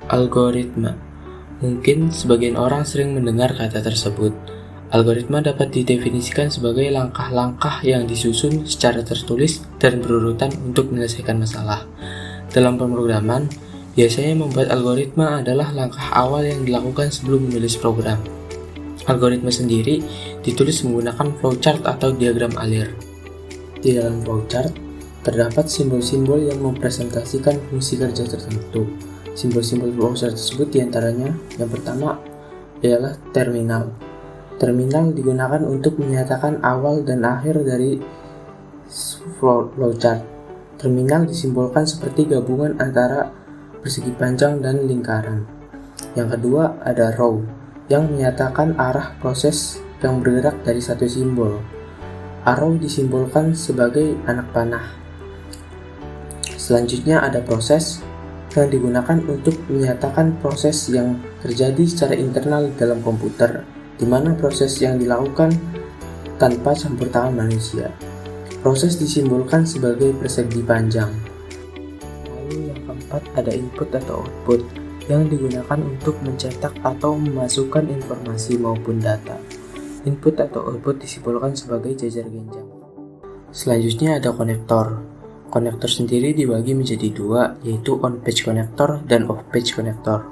Algoritma. Mungkin sebagian orang sering mendengar kata tersebut. Algoritma dapat didefinisikan sebagai langkah-langkah yang disusun secara tertulis dan berurutan untuk menyelesaikan masalah. Dalam pemrograman, biasanya membuat algoritma adalah langkah awal yang dilakukan sebelum menulis program. Algoritma sendiri ditulis menggunakan flowchart atau diagram alir. Di dalam flowchart, terdapat simbol-simbol yang mempresentasikan fungsi kerja tertentu. Simbol-simbol flowchart tersebut diantaranya, yang pertama ialah terminal. Terminal digunakan untuk menyatakan awal dan akhir dari flowchart. Terminal disimbolkan seperti gabungan antara persegi panjang dan lingkaran. Yang kedua ada row, yang menyatakan arah proses yang bergerak dari satu simbol. Arrow disimbolkan sebagai anak panah. Selanjutnya ada proses, yang digunakan untuk menyatakan proses yang terjadi secara internal dalam komputer, di mana proses yang dilakukan tanpa campur tangan manusia. Proses disimbolkan sebagai persegi panjang. Lalu yang keempat ada input atau output, yang digunakan untuk mencetak atau memasukkan informasi maupun data. Input atau output disimbolkan sebagai jajar genjang. Selanjutnya ada konektor. Konektor sendiri dibagi menjadi dua, yaitu on-page konektor dan off-page konektor.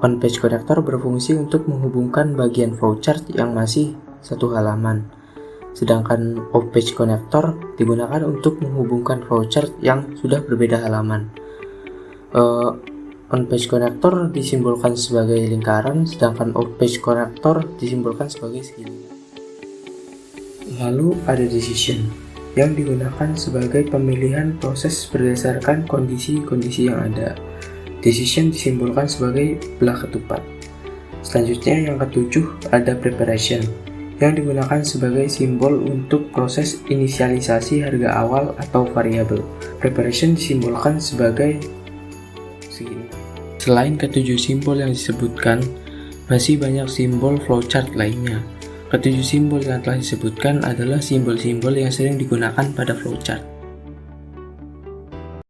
On-page konektor berfungsi untuk menghubungkan bagian flowchart yang masih satu halaman. Sedangkan off-page konektor digunakan untuk menghubungkan flowchart yang sudah berbeda halaman. On-page konektor disimbolkan sebagai lingkaran, sedangkan off-page konektor disimbolkan sebagai segitiga. Lalu ada decision, yang digunakan sebagai pemilihan proses berdasarkan kondisi-kondisi yang ada. Decision disimbolkan sebagai belah ketupat. Selanjutnya yang ketujuh ada preparation, yang digunakan sebagai simbol untuk proses inisialisasi harga awal atau variabel. Preparation disimbolkan sebagai segini. Selain ketujuh simbol yang disebutkan, masih banyak simbol flowchart lainnya. Ketujuh simbol yang telah disebutkan adalah simbol-simbol yang sering digunakan pada flowchart.